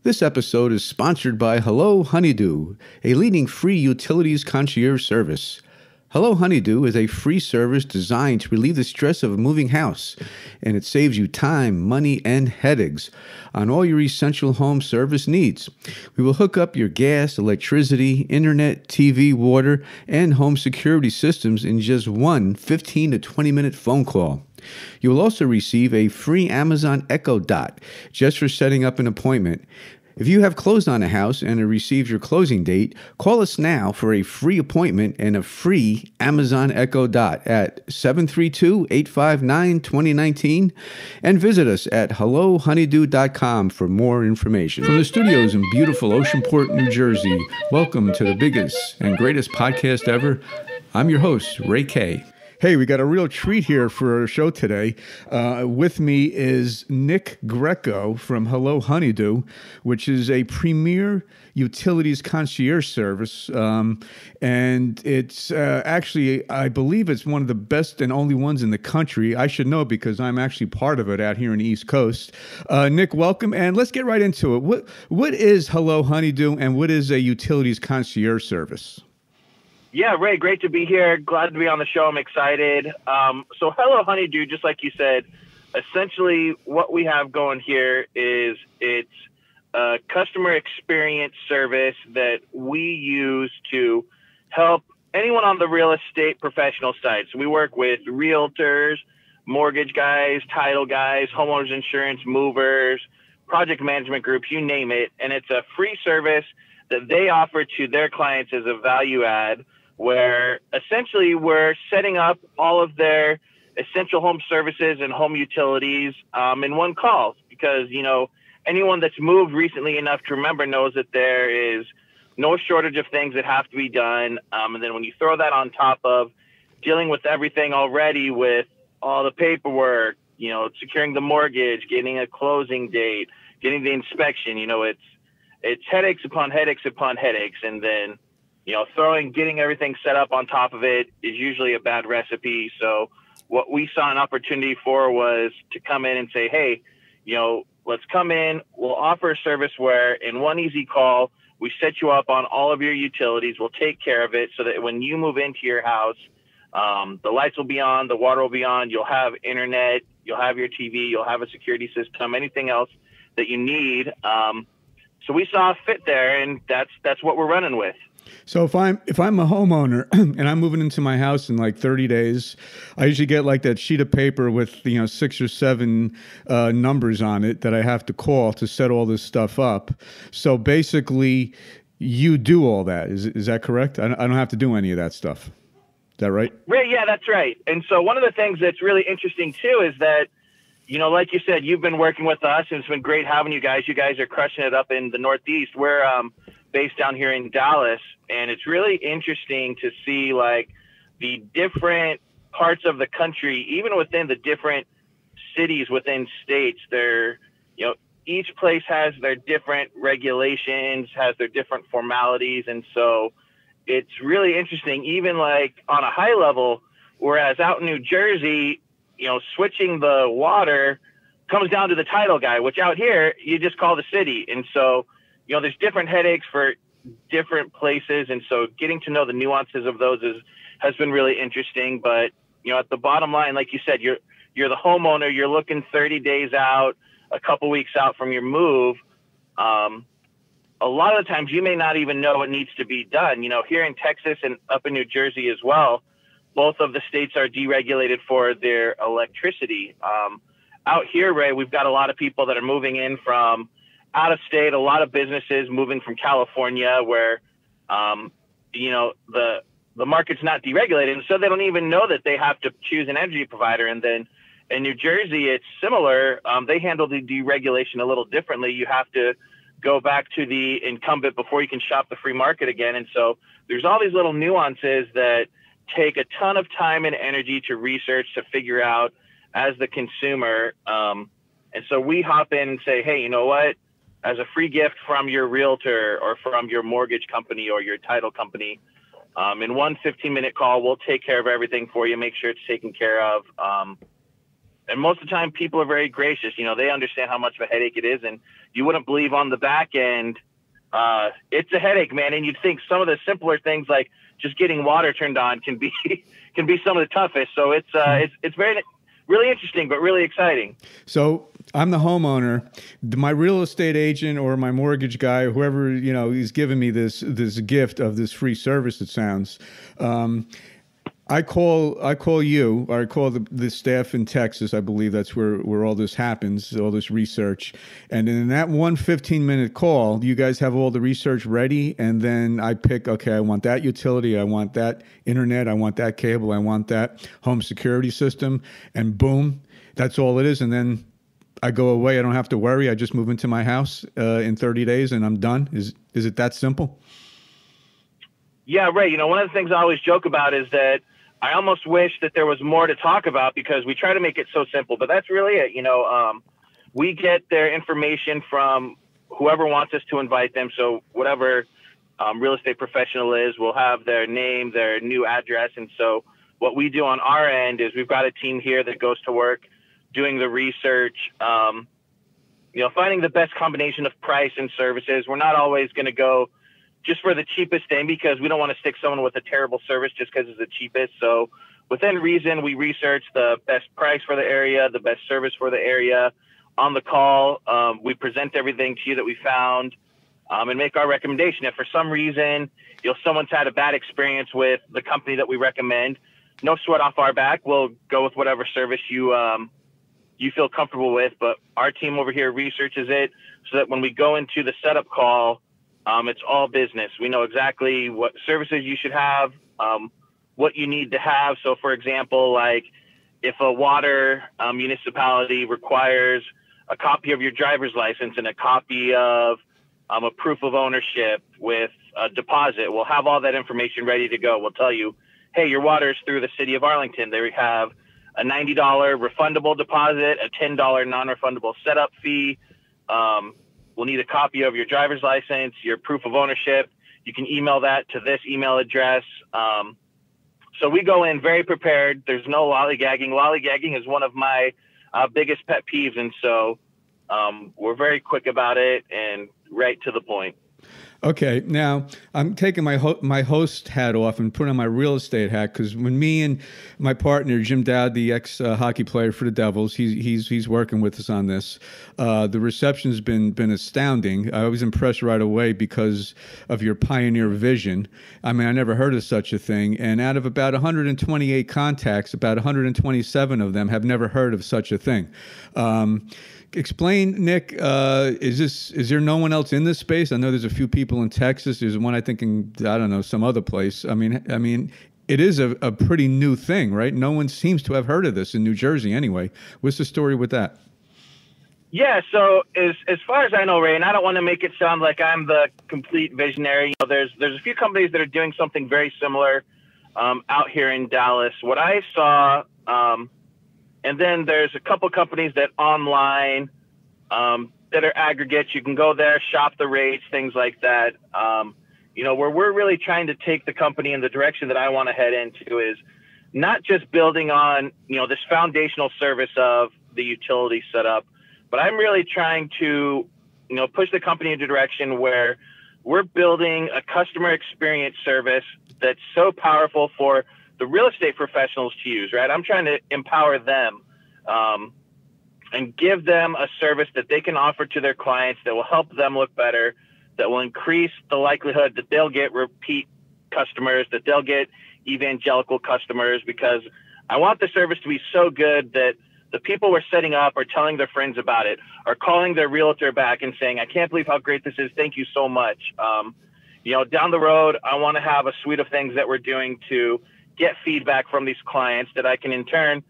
This episode is sponsored by Hello Honeydew, a leading free utilities concierge service. Hello Honeydew is a free service designed to relieve the stress of a moving house, and it saves you time, money, and headaches on all your essential home service needs. We will hook up your gas, electricity, internet, TV, water, and home security systems in just one 15 to 20-minute phone call. You will also receive a free Amazon Echo Dot just for setting up an appointment. If you have closed on a house and have received your closing date, call us now for a free appointment and a free Amazon Echo Dot at 732-859-2019 and visit us at hellohoneydew.com for more information. From the studios in beautiful Oceanport, New Jersey, welcome to the biggest and greatest podcast ever. I'm your host, Ray K. Hey, we got a real treat here for our show today. With me is Nick Greco from Hello Honeydew, which is a premier utilities concierge service. And it's actually, I believe it's one of the best and only ones in the country. I should know because I'm actually part of it out here in the East Coast. Nick, welcome. And let's get right into it. What is Hello Honeydew and what is a utilities concierge service? Yeah, Ray, great to be here. Glad to be on the show. I'm excited. So Hello Honeydew, just like you said, essentially what we have going here is it's a customer experience service that we use to help anyone on the real estate professional side. So we work with realtors, mortgage guys, title guys, homeowners insurance, movers, project management groups, you name it. And it's a free service that they offer to their clients as a value add, where essentially we're setting up all of their essential home services and home utilities in one call. Because, you know, anyone that's moved recently enough to remember knows that there is no shortage of things that have to be done. And then when you throw that on top of dealing with everything already with all the paperwork, you know, securing the mortgage, getting a closing date, getting the inspection, you know, it's headaches upon headaches upon headaches. And then, you know, getting everything set up on top of it is usually a bad recipe. So what we saw an opportunity for was to come in and say, hey, you know, let's come in. We'll offer a service where in one easy call, we set you up on all of your utilities. We'll take care of it so that when you move into your house, the lights will be on, the water will be on, you'll have internet, you'll have your TV, you'll have a security system, anything else that you need. So we saw a fit there, and that's what we're running with. So if I'm a homeowner and I'm moving into my house in like 30 days, I usually get like that sheet of paper with, you know, 6 or 7 numbers on it that I have to call to set all this stuff up. So basically, you do all that. Is that correct? I don't have to do any of that stuff. Is that right? Right. Yeah, that's right. And so one of the things that's really interesting too is that, you know, like you said, you've been working with us, and it's been great having you guys. You guys are crushing it up in the Northeast. We're based down here in Dallas, and it's really interesting to see like the different parts of the country, even within the different cities within states. They're, you know, each place has their different regulations, has their different formalities, and so it's really interesting. Even like on a high level, whereas out in New Jersey, you know, switching the water comes down to the title guy, which out here you just call the city. And so, you know, there's different headaches for different places. And so getting to know the nuances of those has been really interesting. But, you know, at the bottom line, like you said, you're the homeowner, you're looking 30 days out, a couple weeks out from your move. A lot of the times you may not even know what needs to be done. You know, here in Texas and up in New Jersey as well, both of the states are deregulated for their electricity. Out here, Ray, we've got a lot of people that are moving in from out of state, a lot of businesses moving from California where, you know, the market's not deregulated. And so they don't even know that they have to choose an energy provider. And then in New Jersey, it's similar. They handle the deregulation a little differently. You have to go back to the incumbent before you can shop the free market again. And so there's all these little nuances that take a ton of time and energy to research, to figure out as the consumer. And so we hop in and say, hey, you know what? As a free gift from your realtor or from your mortgage company or your title company, in one 15-minute call, we'll take care of everything for you, make sure it's taken care of. And most of the time people are very gracious. They understand how much of a headache it is, and you wouldn't believe on the back end, it's a headache, man. And you'd think some of the simpler things like just getting water turned on can be some of the toughest. So it's very, really interesting, but really exciting. So I'm the homeowner. My real estate agent or my mortgage guy, whoever, he's giving me this gift of this free service, it sounds. I call you, or I call the staff in Texas. I believe that's where all this happens, all this research. And in that 15-minute call, you guys have all the research ready. And then I pick, okay, I want that utility. I want that internet. I want that cable. I want that home security system. And boom, that's all it is. And then I go away. I don't have to worry. I just move into my house in 30 days and I'm done. Is it that simple? Yeah, right. One of the things I always joke about is that I almost wish that there was more to talk about because we try to make it so simple, but that's really it. We get their information from whoever wants us to invite them. So whatever real estate professional is, we'll have their name, their new address. And so what we do on our end is we've got a team here that goes to work doing the research, finding the best combination of price and services. We're not always going to go just for the cheapest thing because we don't want to stick someone with a terrible service just because it's the cheapest. So within reason, we research the best price for the area, the best service for the area. On the call, we present everything to you that we found and make our recommendation. If for some reason, someone's had a bad experience with the company that we recommend, no sweat off our back. We'll go with whatever service you feel comfortable with. But our team over here researches it so that when we go into the setup call, it's all business. We know exactly what services you should have, what you need to have. So, for example, like if a water municipality requires a copy of your driver's license and a copy of a proof of ownership with a deposit, we'll have all that information ready to go. We'll tell you, hey, your water is through the city of Arlington. They have a $90 refundable deposit, a $10 non-refundable setup fee. We'll need a copy of your driver's license, your proof of ownership. You can email that to this email address. So we go in very prepared. There's no lollygagging. Lollygagging is one of my biggest pet peeves. And so we're very quick about it and right to the point. Okay, now I'm taking my host hat off and putting on my real estate hat because when me and my partner Jim Dowd, the ex hockey player for the Devils, he's working with us on this. The reception's been astounding. I was impressed right away because of your pioneer vision. I mean, I never heard of such a thing. And out of about 128 contacts, about 127 of them have never heard of such a thing. Explain, Nick, is there no one else in this space? I know there's a few people in Texas. There's one, I think, some other place. I mean, it is a pretty new thing, right? No one seems to have heard of this in New Jersey anyway. What's the story with that? Yeah, so as far as I know, Ray, and I don't want to make it sound like I'm the complete visionary. There's a few companies that are doing something very similar out here in Dallas. What I saw, and then there's a couple companies that online that are aggregates. You can go there, shop the rates, things like that. Where we're really trying to take the company in the direction that I want to head into is not just building on, this foundational service of the utility setup, but I'm really trying to, push the company into a direction where we're building a customer experience service that's so powerful for the real estate professionals to use, right? I'm trying to empower them and give them a service that they can offer to their clients that will help them look better, that will increase the likelihood that they'll get repeat customers, that they'll get evangelical customers, because I want the service to be so good that the people we're setting up are telling their friends about it, are calling their realtor back and saying, I can't believe how great this is. Thank you so much. Down the road, I want to have a suite of things that we're doing to get feedback from these clients that I can in turn,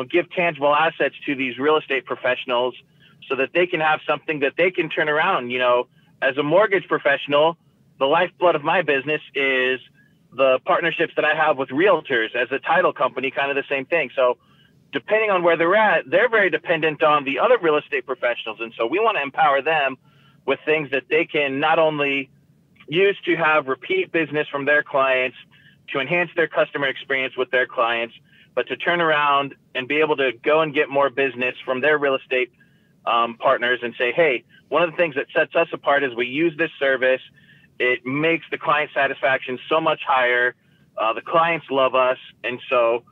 give tangible assets to these real estate professionals so that they can have something that they can turn around. As a mortgage professional, the lifeblood of my business is the partnerships that I have with realtors. As a title company, kind of the same thing. So depending on where they're at, they're very dependent on the other real estate professionals. And so we want to empower them with things that they can not only use to have repeat business from their clients, to enhance their customer experience with their clients, but to turn around and be able to go and get more business from their real estate partners and say, hey, one of the things that sets us apart is we use this service. It makes the client satisfaction so much higher. The clients love us. And so,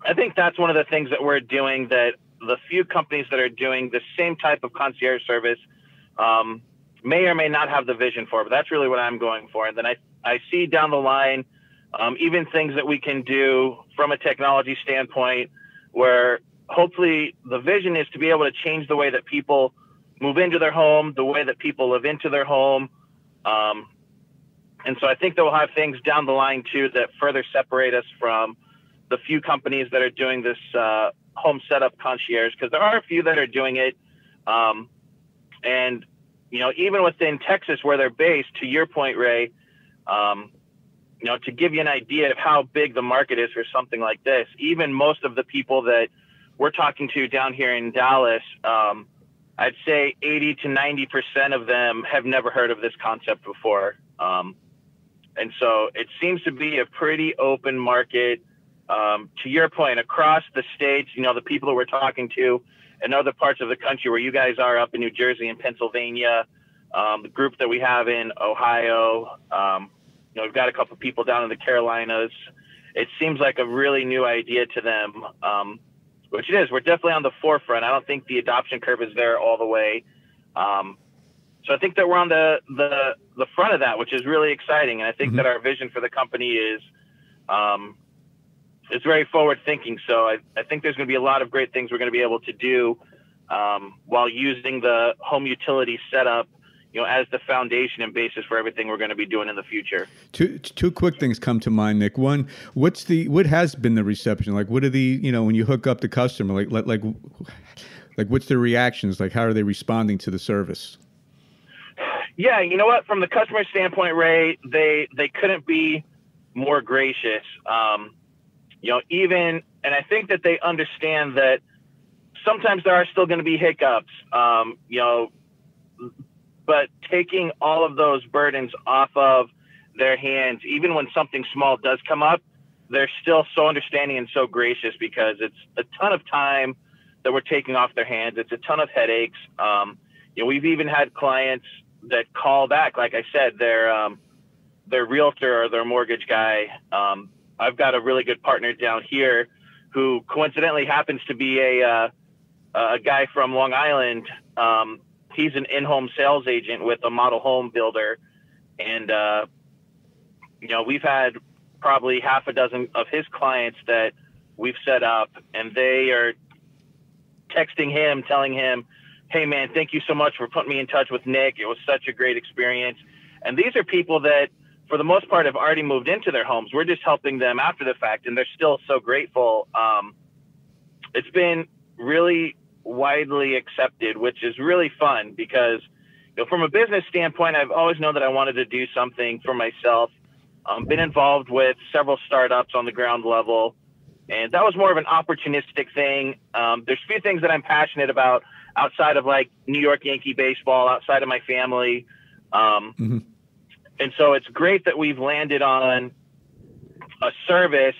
I think that's one of the things that we're doing that the few companies that are doing the same type of concierge service may or may not have the vision for, but that's really what I'm going for. And then I see down the line, even things that we can do from a technology standpoint, where hopefully the vision is to be able to change the way that people move into their home, the way that people live into their home. And so I think that we'll have things down the line too that further separate us from the few companies that are doing this home setup concierge, because there are a few that are doing it. And, even within Texas where they're based, to your point, Ray, to give you an idea of how big the market is for something like this, even most of the people that we're talking to down here in Dallas, I'd say 80 to 90% of them have never heard of this concept before. And so it seems to be a pretty open market. To your point, across the states, the people that we're talking to in other parts of the country where you guys are up in New Jersey and Pennsylvania, the group that we have in Ohio, we've got a couple of people down in the Carolinas. It seems like a really new idea to them, which it is. We're definitely on the forefront. I don't think the adoption curve is there all the way. So I think that we're on the front of that, which is really exciting. And I think that our vision for the company is it's very forward thinking. So I think there's going to be a lot of great things we're going to be able to do while using the home utility setup, as the foundation and basis for everything we're going to be doing in the future. Two quick things come to mind, Nick. One, what has been the reception? Like, what are the, when you hook up the customer, like what's their reactions? Like, how are they responding to the service? Yeah, you know what? From the customer standpoint, Ray, they couldn't be more gracious. And I think that they understand that sometimes there are still going to be hiccups, but taking all of those burdens off of their hands, even when something small does come up, they're still so understanding and so gracious, because it's a ton of time that we're taking off their hands. It's a ton of headaches. We've even had clients that call back, like I said, their realtor or their mortgage guy. I've got a really good partner down here who coincidentally happens to be a guy from Long Island. He's an in-home sales agent with a model home builder. And, we've had probably half a dozen of his clients that we've set up, and they are texting him, telling him, hey man, thank you so much for putting me in touch with Nick. It was such a great experience. And these are people that for the most part have already moved into their homes. We're just helping them after the fact, and they're still so grateful. It's been really widely accepted, which is really fun, because from a business standpoint, I've always known that I wanted to do something for myself. Been involved with several startups on the ground level, and that was more of an opportunistic thing. There's a few things that I'm passionate about outside of like New York Yankee baseball, outside of my family. And so it's great that we've landed on a service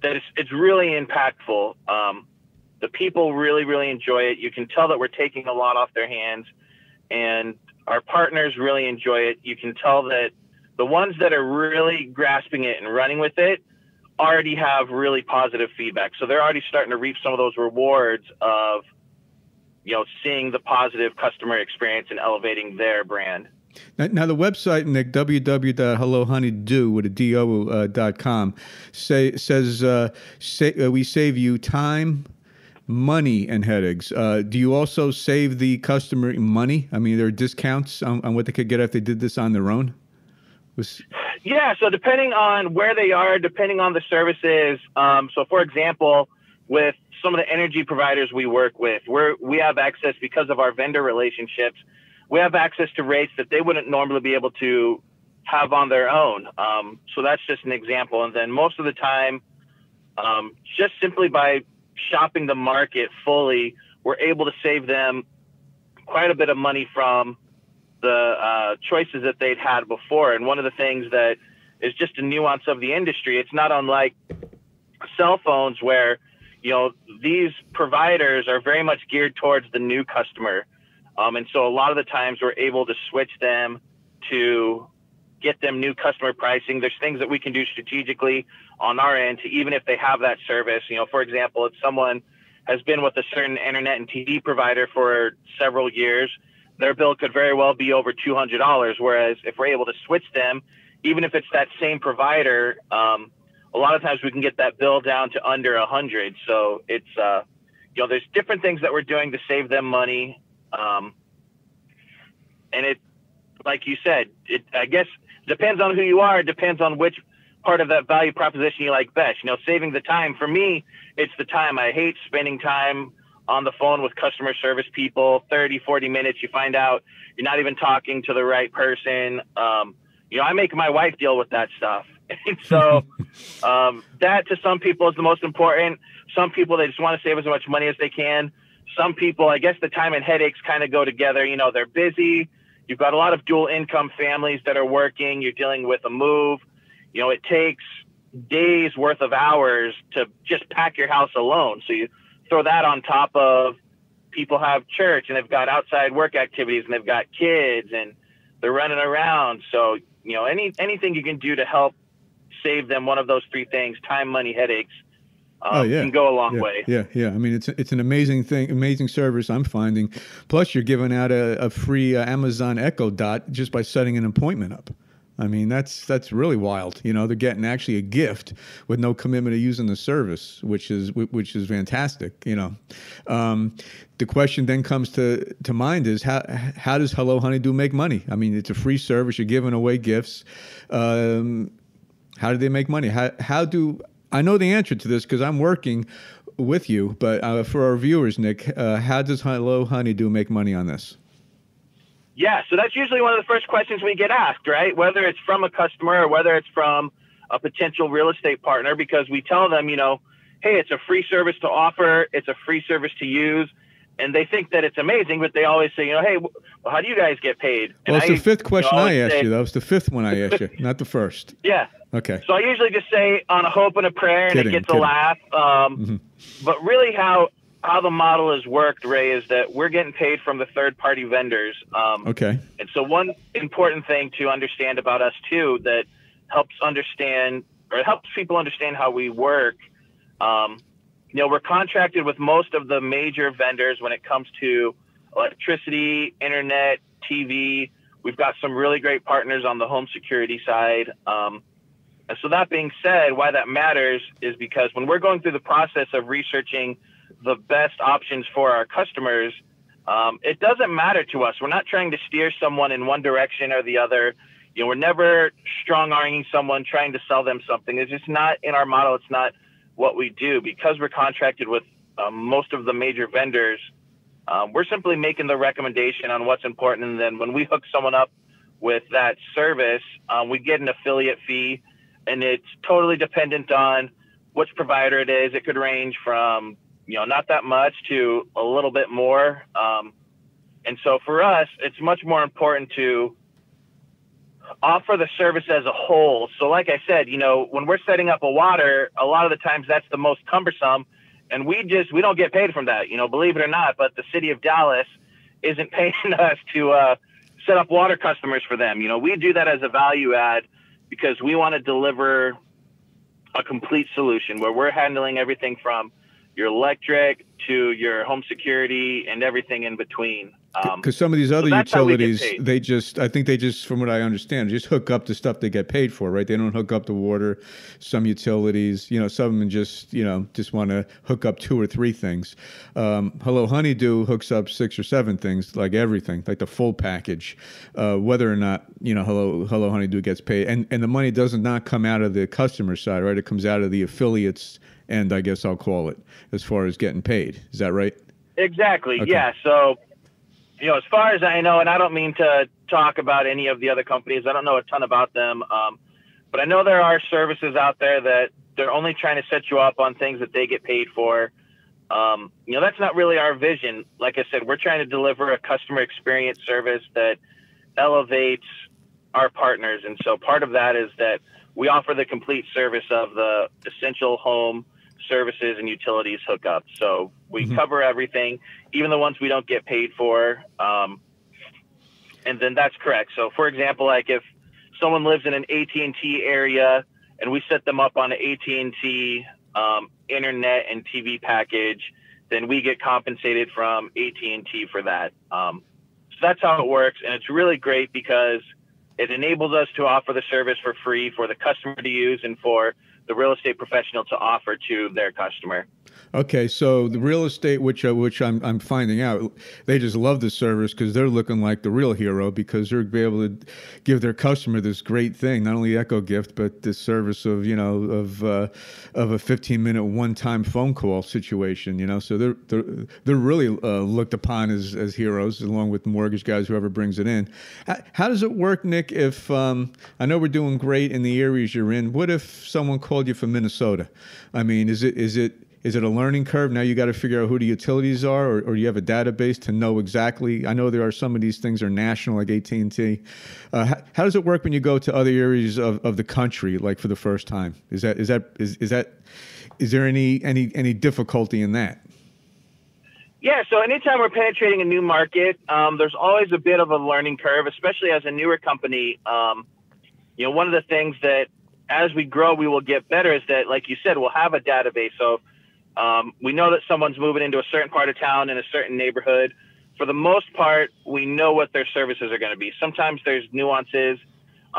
that it's really impactful. The people really, really enjoy it. You can tell that we're taking a lot off their hands, and our partners really enjoy it. You can tell that the ones that are really grasping it and running with it already have really positive feedback. So they're already starting to reap some of those rewards of, seeing the positive customer experience and elevating their brand. Now the website, Nick, www.hellohoneydo.com says we save you time, money, and headaches. Do you also save the customer money? I mean, there are discounts on what they could get if they did this on their own? Yeah, so depending on where they are, depending on the services. So for example, with some of the energy providers we work with, we have access, because of our vendor relationships, we have access to rates that they wouldn't normally be able to have on their own. So that's just an example. And then most of the time, just simply by shopping the market fully, we're able to save them quite a bit of money from the choices that they'd had before. And one of the things that is just a nuance of the industry, it's not unlike cell phones where, these providers are very much geared towards the new customer. And so a lot of the times we're able to switch them to get them new customer pricing. There's things that we can do strategically on our end to, even if they have that service, for example, if someone has been with a certain internet and TV provider for several years, their bill could very well be over $200. Whereas if we're able to switch them, even if it's that same provider, a lot of times we can get that bill down to under 100. So it's, there's different things that we're doing to save them money. And it, like you said, I guess depends on who you are. It depends on which part of that value proposition you like best. Saving the time. For me, it's the time. I hate spending time on the phone with customer service people, 30, 40 minutes. You find out you're not even talking to the right person. I make my wife deal with that stuff. And so that to some people is the most important. Some people, they just want to save as much money as they can. Some people, I guess the time and headaches kind of go together. They're busy. You've got a lot of dual income families that are working. You're dealing with a move. It takes days worth of hours to just pack your house alone. So you throw that on top of people have church and they've got outside work activities and they've got kids and they're running around. So, anything you can do to help save them one of those three things, time, money, headaches, can go a long way. Yeah. I mean, it's an amazing thing, amazing service I'm finding. Plus, you're giving out a free Amazon Echo Dot just by setting an appointment up. I mean, that's really wild. They're getting actually a gift with no commitment to using the service, which is fantastic. The question then comes to mind is how does Hello Honeydew make money? I mean, it's a free service. You're giving away gifts. How do they make money? How do I know the answer to this because I'm working with you, but for our viewers, Nick, how does Hello Honeydew make money on this? Yeah, so that's usually one of the first questions we get asked, right? Whether it's from a customer or whether it's from a potential real estate partner, because we tell them, hey, it's a free service to offer, it's a free service to use, and they think that it's amazing, but they always say, hey, well, how do you guys get paid? And well, it's the fifth question I asked you. That was the fifth one I asked you, not the first. Yeah. Okay. So I usually just say on a hope and a prayer, and it gets a laugh. But really how the model is worked, Ray, is that we're getting paid from the third-party vendors. Okay. And so one important thing to understand about us, too, that helps people understand how we work, we're contracted with most of the major vendors when it comes to electricity, internet, TV. We've got some really great partners on the home security side. And so that being said, why that matters is because when we're going through the process of researching the best options for our customers, it doesn't matter to us. We're not trying to steer someone in one direction or the other. We're never strong-arming someone trying to sell them something. It's just not in our model. It's not what we do. Because we're contracted with most of the major vendors, we're simply making the recommendation on what's important. And then when we hook someone up with that service, we get an affiliate fee, and it's totally dependent on which provider it is. It could range from not that much to a little bit more. And so for us, it's much more important to offer the service as a whole. So like I said, when we're setting up a water, a lot of the times that's the most cumbersome, and we don't get paid from that, believe it or not, but the city of Dallas isn't paying us to set up water customers for them. We do that as a value add because we want to deliver a complete solution where we're handling everything from your electric to your home security and everything in between. Because some of these other utilities, I think they just, from what I understand, just hook up the stuff they get paid for, right? They don't hook up the water. Some utilities, some of them just want to hook up 2 or 3 things. Hello Honeydew hooks up 6 or 7 things, like everything, like the full package, whether or not, Hello Honeydew gets paid. And the money does not come out of the customer side, right? It comes out of the affiliates, and I guess I'll call it, as far as getting paid. Is that right? Exactly. Okay. Yeah. So, as far as I know, and I don't mean to talk about any of the other companies, I don't know a ton about them, but I know there are services out there that they're only trying to set you up on things that they get paid for. That's not really our vision. Like I said, we're trying to deliver a customer experience service that elevates our partners. And so part of that is that we offer the complete service of the essential home services and utilities hookups. So we cover everything, even the ones we don't get paid for. And then that's correct. So for example, like if someone lives in an AT&T area and we set them up on an AT&T internet and TV package, then we get compensated from AT&T for that. So that's how it works. And it's really great because it enables us to offer the service for free for the customer to use and for the real estate professional to offer to their customer. Okay, so the real estate, which I'm finding out, they just love the service because they're looking like the real hero because they're be able to give their customer this great thing, not only Echo gift, but this service of of a 15-minute one-time phone call situation. So they're really looked upon as heroes, along with mortgage guys, whoever brings it in. How does it work, Nick? If I know we're doing great in the areas you're in, what if someone called you from Minnesota? I mean, is it a learning curve? Now you got to figure out who the utilities are, or you have a database to know exactly. I know there are some of these things are national, like AT&T. How does it work when you go to other areas of the country, like for the first time? Is there any difficulty in that? Yeah, so anytime we're penetrating a new market, there's always a bit of a learning curve, especially as a newer company. One of the things that as we grow, we will get better is that, like you said, we'll have a database. So we know that someone's moving into a certain part of town in a certain neighborhood. For the most part, we know what their services are going to be. Sometimes there's nuances,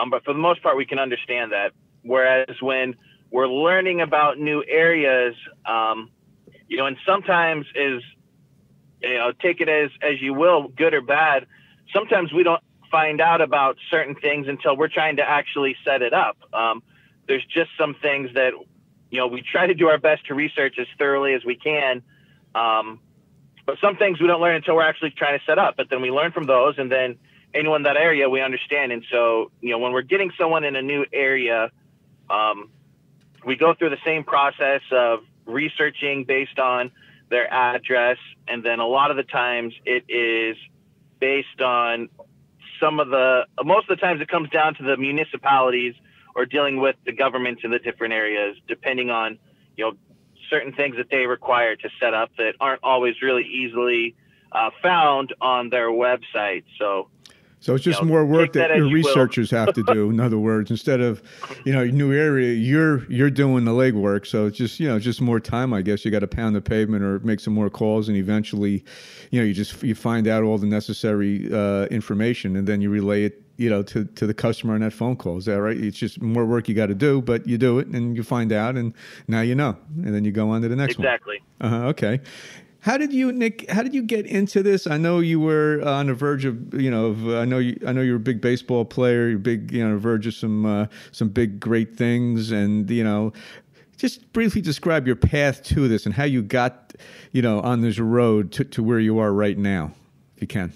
but for the most part, we can understand that. Whereas when we're learning about new areas, and sometimes take it as you will, good or bad. Sometimes we don't find out about certain things until we're trying to actually set it up. There's just some things that we try to do our best to research as thoroughly as we can. But some things we don't learn until we're actually trying to set up. But then we learn from those, and then anyone in that area we understand. And so, when we're getting someone in a new area, we go through the same process of researching based on their address. And then a lot of the times it is based on most of the times it comes down to the municipalities or dealing with the governments in the different areas, depending on, certain things that they require to set up that aren't always really easily found on their website. So it's just more work that your researchers have to do. In other words, instead of, new area, you're doing the legwork. So it's just more time, I guess. You got to pound the pavement or make some more calls, and eventually, you find out all the necessary information, and then you relay it, to the customer on that phone call. Is that right? It's just more work you got to do, but you do it and you find out, and now and then you go on to the next one. Exactly. Okay. How did you, Nick? How did you get into this? I know you were on the verge of, I know you're a big baseball player. You're big, verge of some big great things, and just briefly describe your path to this and how you got, on this road to where you are right now, if you can.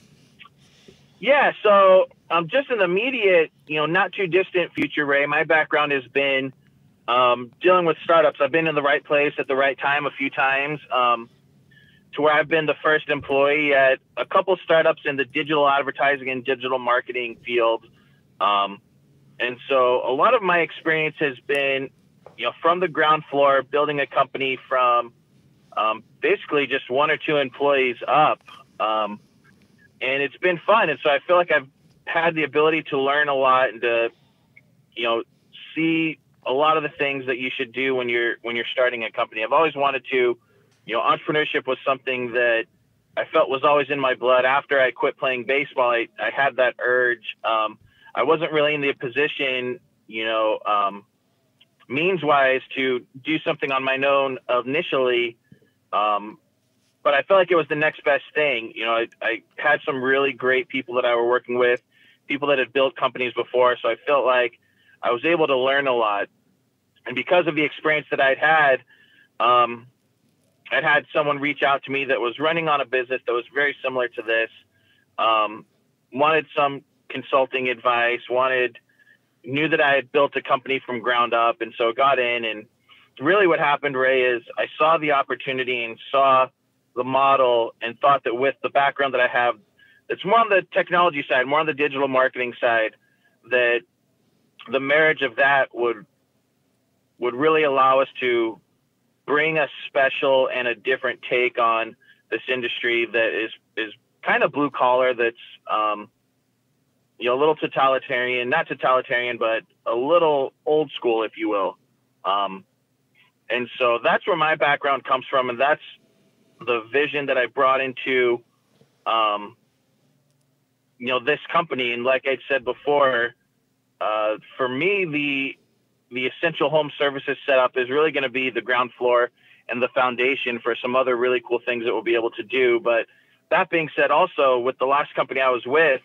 Yeah. So just in the immediate, not too distant future, Ray, my background has been dealing with startups. I've been in the right place at the right time a few times. To where I've been the first employee at a couple startups in the digital advertising and digital marketing field. And so a lot of my experience has been, from the ground floor, building a company from basically just one or two employees up. And it's been fun. And so I feel like I've had the ability to learn a lot and to, see a lot of the things that you should do when you're starting a company. I've always wanted to, entrepreneurship was something that I felt was always in my blood. After I quit playing baseball, I had that urge. I wasn't really in the position, means-wise to do something on my own initially. But I felt like it was the next best thing. I had some really great people that I were working with, people that had built companies before. So I felt like I was able to learn a lot. And because of the experience that I'd had someone reach out to me that was running on a business that was very similar to this, wanted some consulting advice, knew that I had built a company from ground up. And so got in, and really what happened, Ray, is I saw the opportunity and saw the model and thought that with the background that I have, it's more on the technology side, more on the digital marketing side, that the marriage of that would really allow us to bring a special and a different take on this industry that is kind of blue collar. That's, a little totalitarian, not totalitarian, but a little old school, if you will. And so that's where my background comes from. And that's the vision that I brought into, this company. And like I said before, for me, the essential home services setup is really going to be the ground floor and the foundation for some other really cool things that we'll be able to do. But that being said, also with the last company I was with,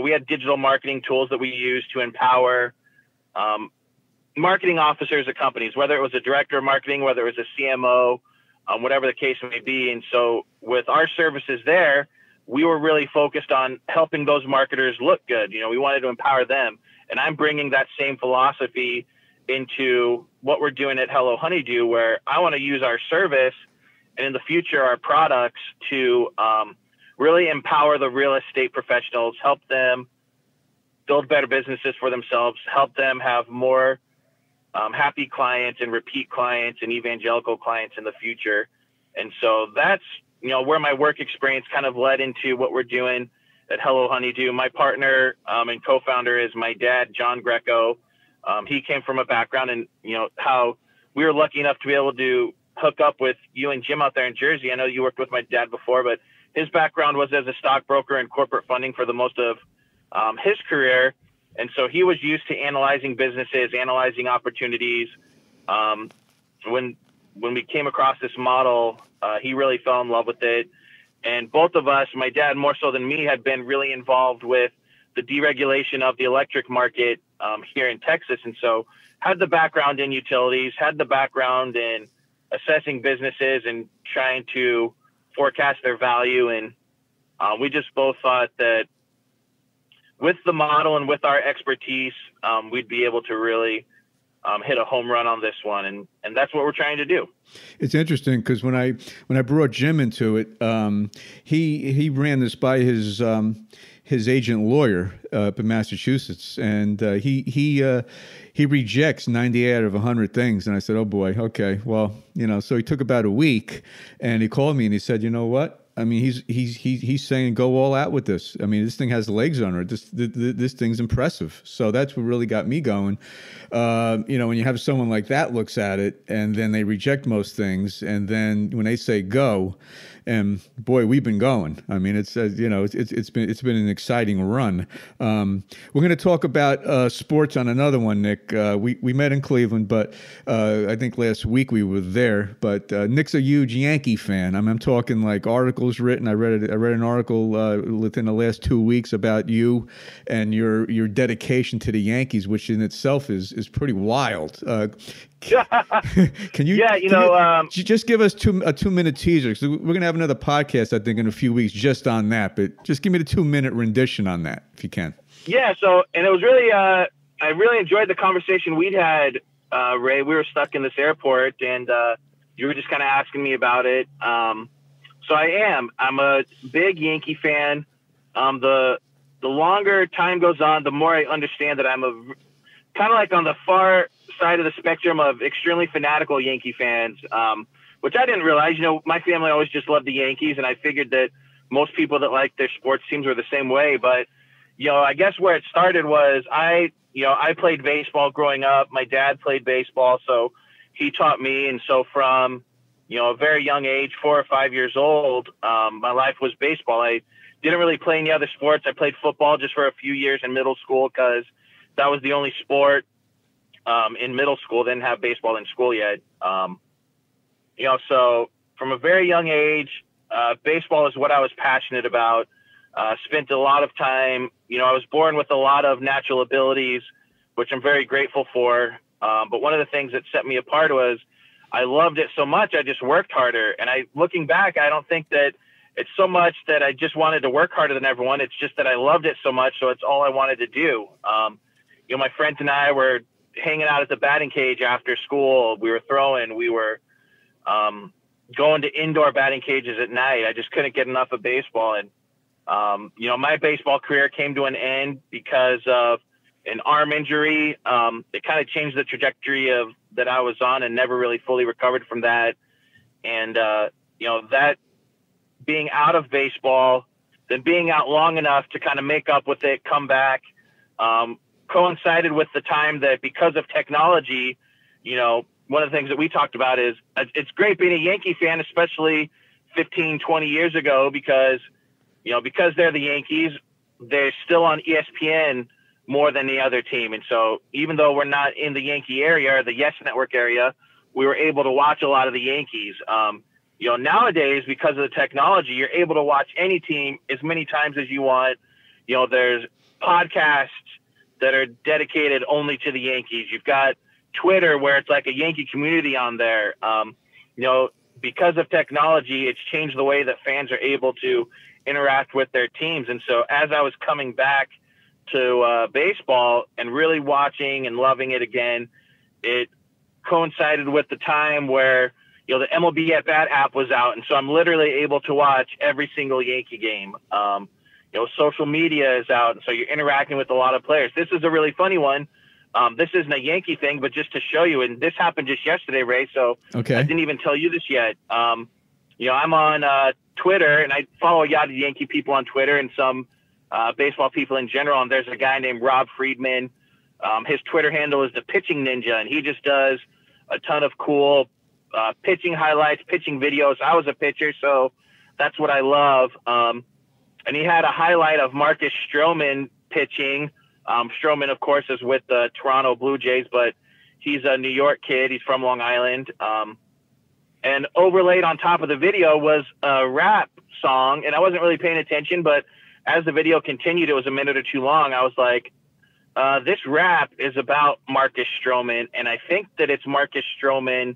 we had digital marketing tools that we used to empower marketing officers at companies, whether it was a director of marketing, whether it was a CMO, whatever the case may be. And so with our services there, we were really focused on helping those marketers look good. We wanted to empower them. And I'm bringing that same philosophy into what we're doing at Hello Honeydew, where I want to use our service and in the future our products to really empower the real estate professionals, help them build better businesses for themselves, help them have more happy clients and repeat clients and evangelical clients in the future. And so that's, where my work experience kind of led into what we're doing at Hello Honeydew. My partner and co-founder is my dad, John Greco. He came from a background and, how we were lucky enough to be able to hook up with you and Jim out there in Jersey. I know you worked with my dad before, but his background was as a stockbroker and corporate funding for the most of his career. And so he was used to analyzing businesses, analyzing opportunities. When we came across this model, he really fell in love with it. And both of us, my dad more so than me, had been really involved with the deregulation of the electric market here in Texas. And so had the background in utilities, had the background in assessing businesses and trying to forecast their value. And we just both thought that with the model and with our expertise, we'd be able to really hit a home run on this one. And that's what we're trying to do. It's interesting because when I brought Jim into it, he ran this by his agent lawyer up in Massachusetts, and he rejects 90 out of 100 things. And I said, oh boy, okay, well, so he took about a week, and he called me and he said, you know what? I mean, he's saying go all out with this. I mean, this thing has legs on it. This thing's impressive. So that's what really got me going. When you have someone like that looks at it and then they reject most things, and then when they say go, and boy, we've been going. I mean, it's been an exciting run. We're going to talk about sports on another one, Nick. We met in Cleveland, but I think last week we were there. But Nick's a huge Yankee fan. I'm talking like articles written. I read an article within the last 2 weeks about you and your dedication to the Yankees, which in itself is pretty wild. Can you? Yeah, just give us a 2-minute teaser. So we're going to have another podcast, I think, in a few weeks just on that. But just give me the 2-minute rendition on that, if you can. Yeah. So, and it was really, I really enjoyed the conversation we'd had, Ray. We were stuck in this airport, and you were just kind of asking me about it. So I'm a big Yankee fan. The longer time goes on, the more I understand that I'm kind of like on the far side of the spectrum of extremely fanatical Yankee fans, which I didn't realize. My family always just loved the Yankees, and I figured that most people that like their sports teams were the same way. But I guess where it started was I played baseball growing up. My dad played baseball, so he taught me. And so from a very young age, 4 or 5 years old, my life was baseball. I didn't really play any other sports. I played football just for a few years in middle school because that was the only sport in middle school. Didn't have baseball in school yet. So from a very young age, baseball is what I was passionate about. Spent a lot of time, I was born with a lot of natural abilities, which I'm very grateful for. But one of the things that set me apart was I loved it so much, I just worked harder. And looking back, I don't think that it's so much that I just wanted to work harder than everyone. It's just that I loved it so much, so it's all I wanted to do. My friends and I were hanging out at the batting cage after school. We were throwing. We were going to indoor batting cages at night. I just couldn't get enough of baseball. And, my baseball career came to an end because of an arm injury. It kind of changed the trajectory of that I was on and never really fully recovered from that. And, that being out of baseball, then being out long enough to kind of make up with it, come back, coincided with the time that because of technology, one of the things that we talked about is it's great being a Yankee fan, especially 15, 20 years ago, because they're the Yankees, they're still on ESPN more than the other team. And so even though we're not in the Yankee area or the Yes Network area, we were able to watch a lot of the Yankees. Nowadays, because of the technology, you're able to watch any team as many times as you want. There's podcasts that are dedicated only to the Yankees. You've got Twitter where it's like a Yankee community on there. Because of technology, it's changed the way that fans are able to interact with their teams. And so as I was coming back to baseball and really watching and loving it again, it coincided with the time where, the MLB at Bat app was out. And so I'm literally able to watch every single Yankee game. Social media is out. And so you're interacting with a lot of players. This is a really funny one. This isn't a Yankee thing, but just to show you, and this happened just yesterday, Ray. So okay. I didn't even tell you this yet. I'm on Twitter, and I follow a lot of Yankee people on Twitter and some baseball people in general. And there's a guy named Rob Friedman. His Twitter handle is the Pitching Ninja, and he just does a ton of cool pitching highlights, pitching videos. I was a pitcher, so that's what I love. And he had a highlight of Marcus Stroman pitching. Stroman, of course, is with the Toronto Blue Jays, but he's a New York kid. He's from Long Island. And overlaid on top of the video was a rap song, and I wasn't really paying attention, but as the video continued, it was a minute or two long. I was like, this rap is about Marcus Stroman, and I think that it's Marcus Stroman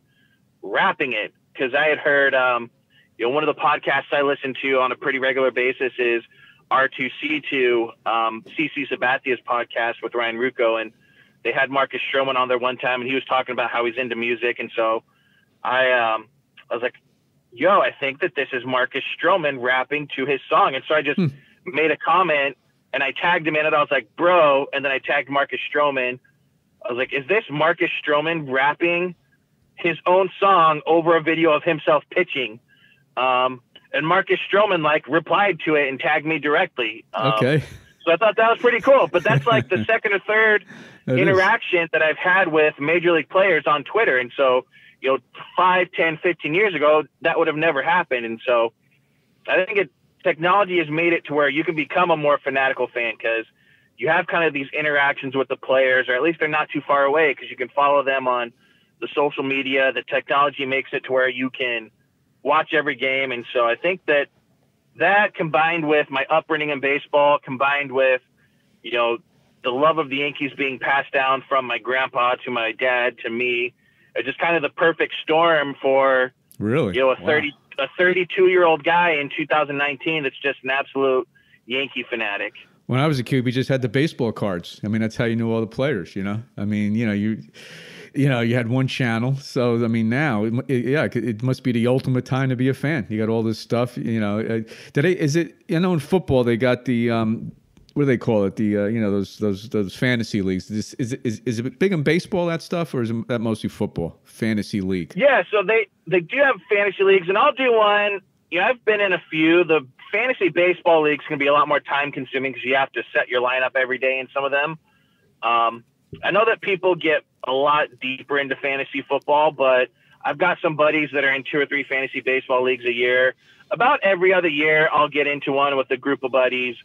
rapping it, because I had heard, one of the podcasts I listen to on a pretty regular basis is R2C2, CC Sabathia's podcast with Ryan Rucco, and they had Marcus Stroman on there one time, and he was talking about how he's into music, and so I was like, yo, I think that this is Marcus Stroman rapping to his song, and so I just made a comment, and I tagged him in it. I was like, bro, and then I tagged Marcus Stroman. I was like, is this Marcus Stroman rapping his own song over a video of himself pitching? And Marcus Stroman replied to it and tagged me directly. Okay. So I thought that was pretty cool. But that's like the second or third interaction that I've had with major league players on Twitter. And so, 5, 10, 15 years ago, that would have never happened. And so I think technology has made it to where you can become a more fanatical fan because you have kind of these interactions with the players, or at least they're not too far away because you can follow them on the social media. The technology makes it to where you can watch every game. And so I think that combined with my upbringing in baseball, combined with, the love of the Yankees being passed down from my grandpa to my dad to me, it's just kind of the perfect storm for really a 32-year-old guy in 2019 that's just an absolute Yankee fanatic. When I was a kid, we just had the baseball cards. I mean, that's how you knew all the players, I mean, you had one channel. So, I mean, now, it must be the ultimate time to be a fan. You got all this stuff, in football, they got the, what do they call it? The, those fantasy leagues. Is it big in baseball, that stuff, or is that mostly football? Fantasy league? Yeah, so they do have fantasy leagues, and I'll do one. I've been in a few. The fantasy baseball leagues can be a lot more time consuming because you have to set your lineup every day in some of them. I know that people get a lot deeper into fantasy football, but I've got some buddies that are in 2 or 3 fantasy baseball leagues a year. About every other year, I'll get into one with a group of buddies.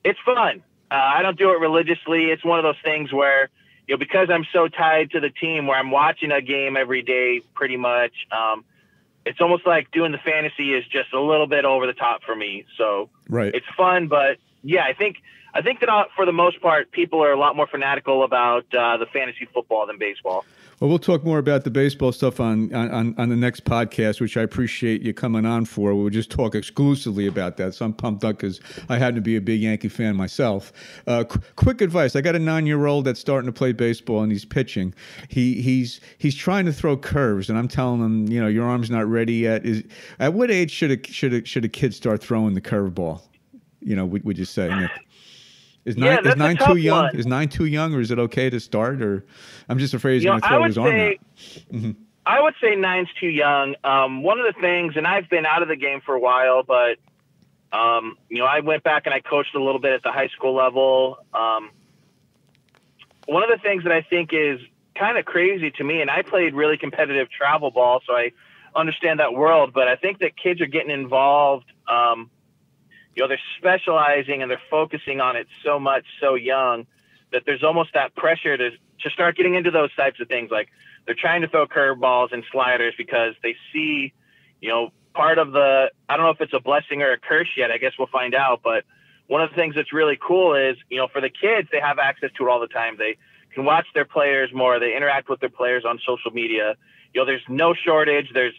It's fun. I don't do it religiously. It's one of those things where, because I'm so tied to the team where I'm watching a game every day pretty much, it's almost like doing the fantasy is just a little bit over the top for me. So right. It's fun, but yeah, I think that for the most part, people are a lot more fanatical about the fantasy football than baseball. Well, we'll talk more about the baseball stuff on the next podcast, which I appreciate you coming on for. We'll just talk exclusively about that. So I'm pumped up because I happen to be a big Yankee fan myself. Quick advice. I got a 9-year-old that's starting to play baseball, and he's pitching. He's trying to throw curves, and I'm telling him, your arm's not ready yet. At what age should a kid start throwing the curveball? Would you say, Nick? Is Yeah, is that's a 9 too tough young? one. Is 9 too young, or is it okay to start? Or I'm just afraid he's You know, going to I throw would his arm say out. I would say 9's too young. One of the things, and I've been out of the game for a while, but you know, I went back and I coached a little bit at the high school level. One of the things that I think is kind of crazy to me, and I played really competitive travel ball, so I understand that world, but I think that kids are getting involved. You know, they're specializing and they're focusing on it so much, so young, that there's almost that pressure to start getting into those types of things. Like they're trying to throw curveballs and sliders because they see, you know, part of the, I don't know if it's a blessing or a curse yet. I guess we'll find out. But one of the things that's really cool is, you know, for the kids, they have access to it all the time. They can watch their players more. They interact with their players on social media. You know, there's no shortage. There's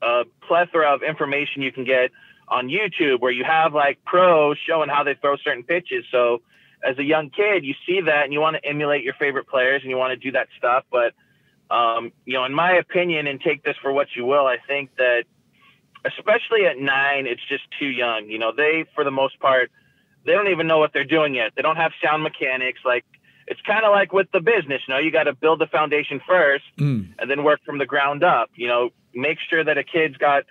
a plethora of information you can get on YouTube where you have like pros showing how they throw certain pitches. So as a young kid, you see that and you want to emulate your favorite players and you want to do that stuff. But, you know, in my opinion, and take this for what you will, I think that especially at 9, it's just too young. You know, they, for the most part, they don't even know what they're doing yet. They don't have sound mechanics. Like it's kind of like with the business, you know, you got to build the foundation first and then work from the ground up. You know, make sure that a kid's got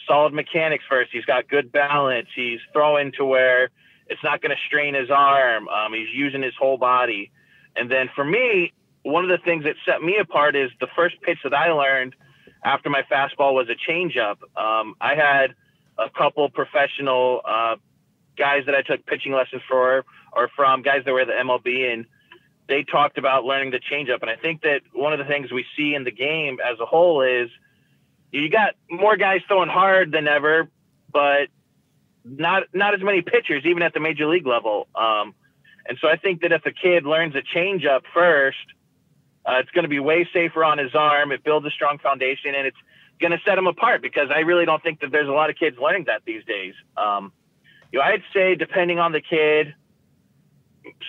solid mechanics first. He's got good balance. He's throwing to where it's not going to strain his arm. He's using his whole body. And then for me, one of the things that set me apart is the first pitch that I learned after my fastball was a changeup. I had a couple professional guys that I took pitching lessons for, or from guys that were at the MLB, and they talked about learning the changeup. And I think that one of the things we see in the game as a whole is you got more guys throwing hard than ever, but not as many pitchers, even at the major league level. And so I think that if a kid learns a changeup first, it's going to be way safer on his arm. It builds a strong foundation, and it's going to set him apart because I really don't think that there's a lot of kids learning that these days. You know, I'd say depending on the kid,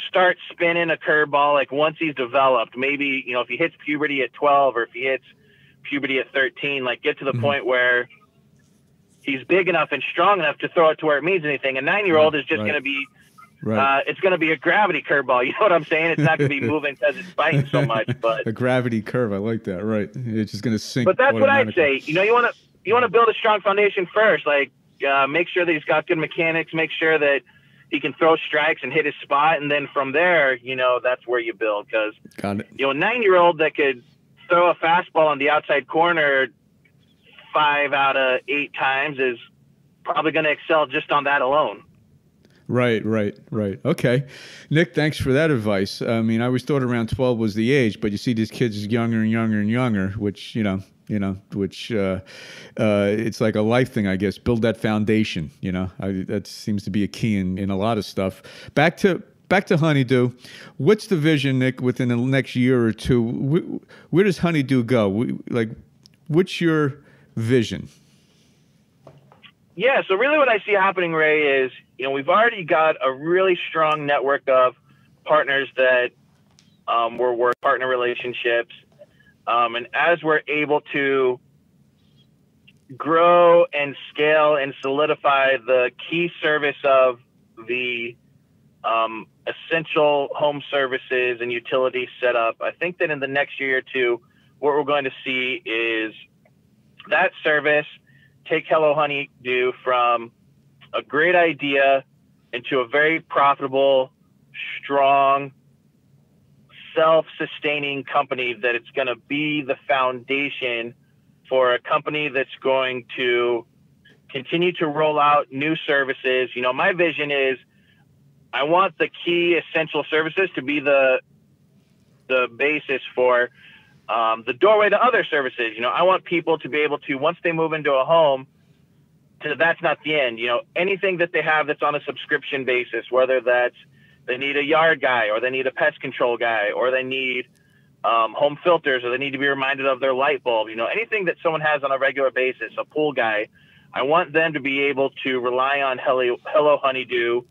start spinning a curveball like once he's developed. Maybe, you know, if he hits puberty at 12 or if he hits puberty at 13, like get to the point where he's big enough and strong enough to throw it to where it means anything. A 9-year-old is just going to be, it's going to be a gravity curveball. You know what I'm saying? It's not going to be moving because it's biting so much. But a gravity curve, I like that. Right, it's just going to sink. But that's what I'd say. You know, you want to build a strong foundation first. Like make sure that he's got good mechanics. Make sure that he can throw strikes and hit his spot, and then from there, you know, that's where you build. Because you know, a 9-year-old that could throw a fastball on the outside corner 5 out of 8 times is probably going to excel just on that alone. Right. Okay. Nick, thanks for that advice. I mean, I always thought around 12 was the age, but you see these kids younger and younger and younger, which, it's like a life thing, I guess. Build that foundation, you know. That seems to be a key in a lot of stuff. Back to Honeydew. What's the vision, Nick, within the next year or two? Where does Honeydew go? What's your vision? Yeah, so really what I see happening, Ray, is, you know, we've already got a really strong network of partners that we're partner relationships. And as we're able to grow and scale and solidify the key service of the essential home services and utility setup, I think that in the next year or two, what we're going to see is that service take Hello Honeydew from a great idea into a very profitable, strong, self-sustaining company that it's going to be the foundation for a company that's going to continue to roll out new services. You know, my vision is I want the key essential services to be the basis for the doorway to other services. You know, I want people to be able to, once they move into a home, that's not the end. You know, anything that they have that's on a subscription basis, whether that's they need a yard guy or they need a pest control guy or they need home filters or they need to be reminded of their light bulb, you know, anything that someone has on a regular basis, a pool guy, I want them to be able to rely on Hello Honeydew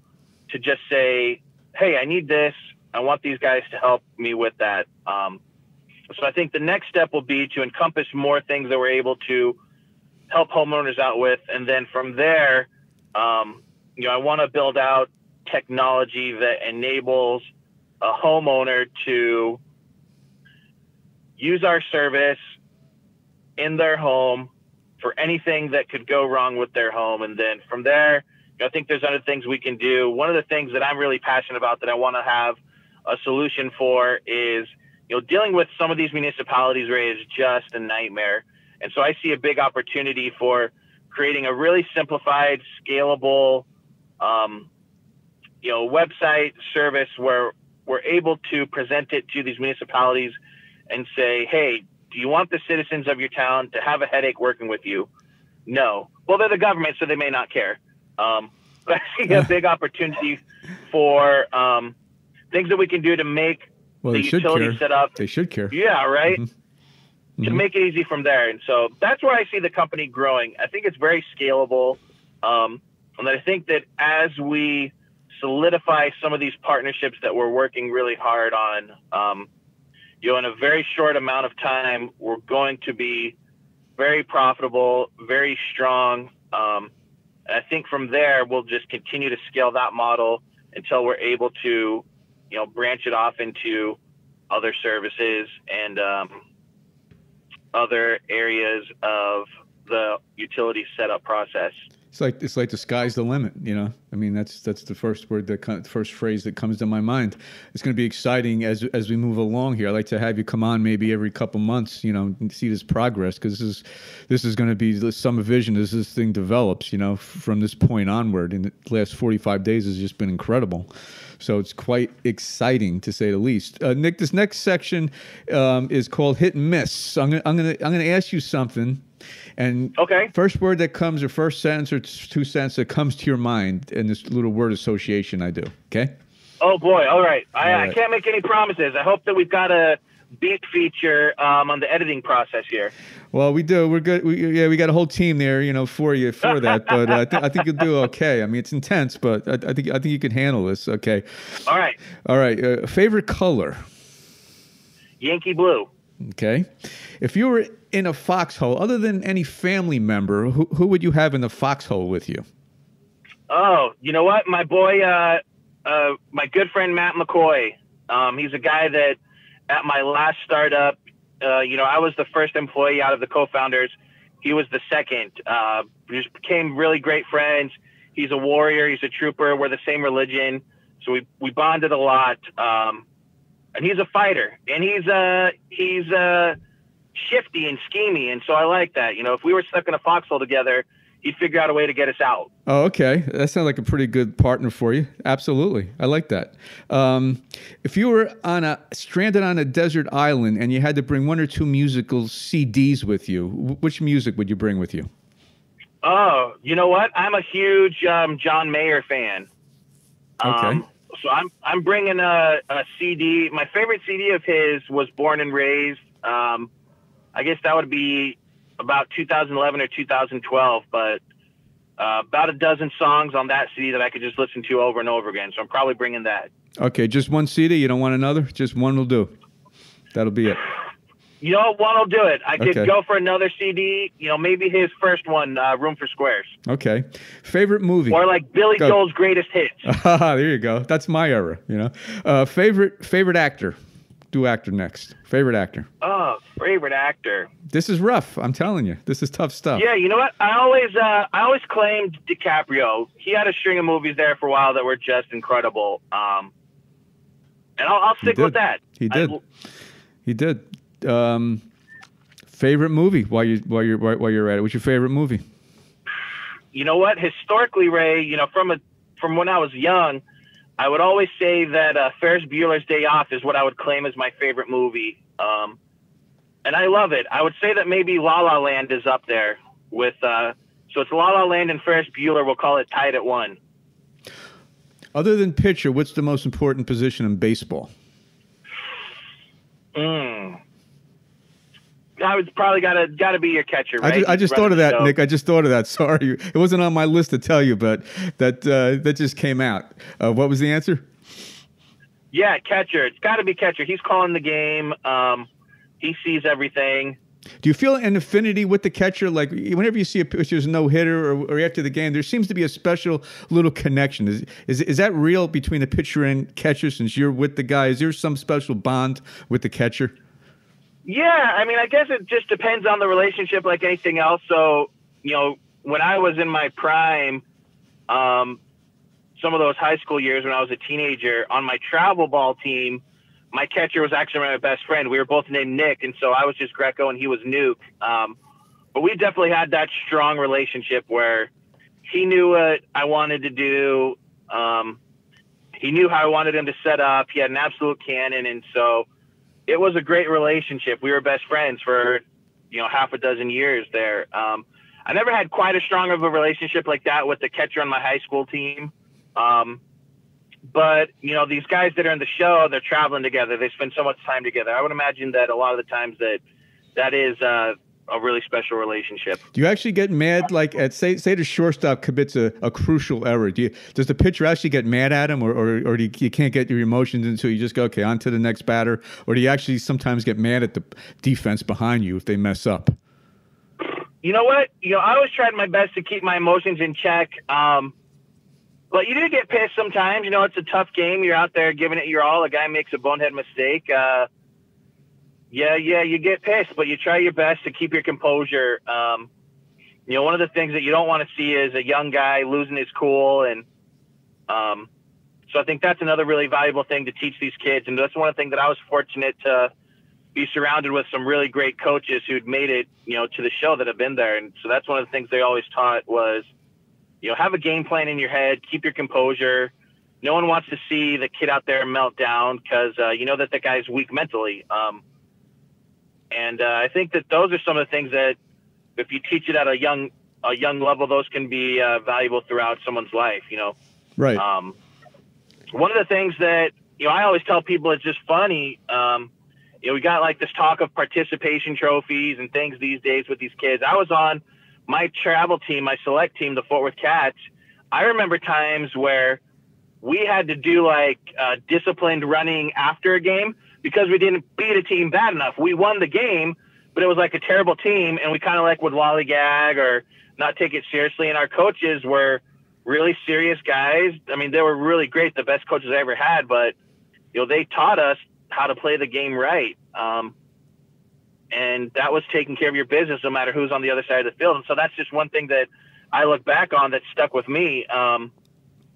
to just say, hey, I need this. I want these guys to help me with that. So I think the next step will be to encompass more things that we're able to help homeowners out with. And then from there, you know, I want to build out technology that enables a homeowner to use our service in their home for anything that could go wrong with their home. And then from there, I think there's other things we can do. One of the things that I'm really passionate about that I want to have a solution for is, dealing with some of these municipalities where it's just a nightmare. And so I see a big opportunity for creating a really simplified, scalable, website service where we're able to present it to these municipalities and say, hey, do you want the citizens of your town to have a headache working with you? No. Well, they're the government, so they may not care. But I see a big opportunity for things that we can do to make the utility set up. They should care. Yeah, right? Mm-hmm. To make it easy from there. And so that's where I see the company growing. I think it's very scalable. And I think that as we solidify some of these partnerships that we're working really hard on, in a very short amount of time, we're going to be very profitable, very strong. And I think from there, we'll just continue to scale that model until we're able to, branch it off into other services and other areas of the utility setup process. It's like the sky's the limit, I mean, that's the first word first phrase that comes to my mind. It's going to be exciting as we move along here. I'd like to have you come on maybe every couple months, and see this progress, because this is going to be some vision as this thing develops, from this point onward. And the last 45 days has just been incredible. So it's quite exciting, to say the least. Nick, this next section is called Hit and Miss. So I'm gonna ask you something. And okay. First word that comes, or first sentence or two sentences that comes to your mind in this little word association I do. Okay? Oh, boy. All right. I can't make any promises. I hope that we've got a beat feature on the editing process here. Well, we do. We're good. We got a whole team there, for that. But I think you'll do okay. I mean, it's intense, but I think you can handle this. Okay. All right. Favorite color? Yankee blue. Okay. If you were in a foxhole, other than any family member, who would you have in the foxhole with you? Oh, you know what? My boy, my good friend Matt McCoy. He's a guy that at my last startup, I was the first employee out of the co-founders. He was the second. We just became really great friends. He's a warrior. He's a trooper. We're the same religion. So we bonded a lot. And he's a fighter, and he's shifty and schemy, and so I like that. If we were stuck in a foxhole together, he'd figure out a way to get us out. Oh, okay. That sounds like a pretty good partner for you. Absolutely. I like that. If you were stranded on a desert island and you had to bring one or two musical CDs with you, which music would you bring with you? Oh, you know what? I'm a huge John Mayer fan. Okay. So I'm bringing a CD. My favorite CD of his was Born and Raised. I guess that would be about 2011 or 2012, but about a dozen songs on that CD that I could just listen to over and over again. So I'm probably bringing that. Okay, just one CD? You don't want another? Just one will do. That'll be it. One will do it. I could go for another CD, maybe his first one, Room for Squares. Okay. Favorite movie? Or like Billy Joel's Greatest Hits. There you go. That's my era, Favorite actor? Do actor next. Favorite actor? Oh, favorite actor. This is rough. I'm telling you. This is tough stuff. Yeah, you know what? I always claimed DiCaprio. He had a string of movies there for a while that were just incredible. And I'll stick with that. He did. Favorite movie while you're at it? What's your favorite movie? You know what? Historically, Ray, from when I was young, I would always say that Ferris Bueller's Day Off is what I would claim as my favorite movie. And I love it. I would say that maybe La La Land is up there with, so it's La La Land and Ferris Bueller. We'll call it tied at 1. Other than pitcher, what's the most important position in baseball? I would probably gotta be your catcher, right? I just thought of that, Nick. I just thought of that. Sorry, it wasn't on my list to tell you, but that just came out. What was the answer? Yeah, catcher. It's got to be catcher. He's calling the game. He sees everything. Do you feel an affinity with the catcher? Like whenever you see a pitcher's no hitter or after the game, there seems to be a special little connection. Is that real between the pitcher and catcher? Since you're with the guy, is there some special bond with the catcher? Yeah, I mean, I guess it just depends on the relationship, like anything else. So, when I was in my prime, some of those high school years when I was a teenager, on my travel ball team, my catcher was actually my best friend. We were both named Nick, and so I was just Greco and he was Nuke. But we definitely had that strong relationship where he knew what I wanted to do. He knew how I wanted him to set up. He had an absolute cannon, and so it was a great relationship. We were best friends for, half a dozen years there. I never had quite as strong of a relationship like that with the catcher on my high school team. But, these guys that are in the show, they're traveling together. They spend so much time together. I would imagine that a lot of the times that is a really special relationship. Do you actually get mad, like at say the shortstop commits a crucial error? Does the pitcher actually get mad at him, or do you can't get your emotions until you just go, okay, on to the next batter? Or do you actually sometimes get mad at the defense behind you if they mess up? You know what? I always tried my best to keep my emotions in check. But you do get pissed sometimes. It's a tough game. You're out there giving it your all. A guy makes a bonehead mistake. You get pissed, but you try your best to keep your composure. One of the things that you don't want to see is a young guy losing his cool. And so I think that's another really valuable thing to teach these kids. And that's one of the things that I was fortunate to be surrounded with some really great coaches who'd made it, to the show that have been there. And so that's one of the things they always taught was, have a game plan in your head, keep your composure. No one wants to see the kid out there melt down because that the guy's weak mentally. And I think that those are some of the things that if you teach it at a young level, those can be valuable throughout someone's life, Right. One of the things that, I always tell people it's just funny. We got like this talk of participation trophies and things these days with these kids. I was on my travel team, my select team, the Fort Worth Cats. I remember times where we had to do like disciplined running after a game because we didn't beat a team bad enough. We won the game, but it was like a terrible team, and we kind of like would lollygag or not take it seriously. And our coaches were really serious guys. I mean, they were really great, the best coaches I ever had, but they taught us how to play the game right. And that was taking care of your business no matter who's on the other side of the field. And so that's just one thing that I look back on that stuck with me.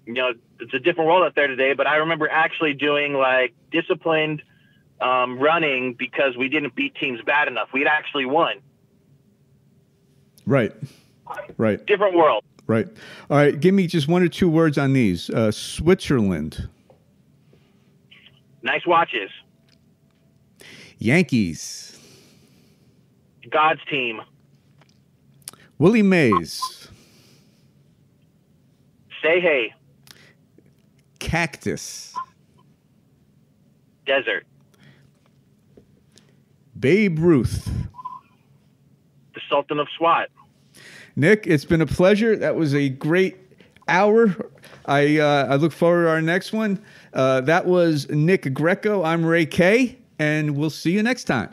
It's a different world out there today, but I remember actually doing like disciplined running because we didn't beat teams bad enough. We'd actually won. Right. Different world. Right. All right. Give me just one or two words on these. Switzerland. Nice watches. Yankees. God's team. Willie Mays. Say hey. Cactus. Desert. Babe Ruth. The Sultan of SWAT. Nick, it's been a pleasure. That was a great hour. I look forward to our next one. That was Nick Greco. I'm Ray Kay, and we'll see you next time.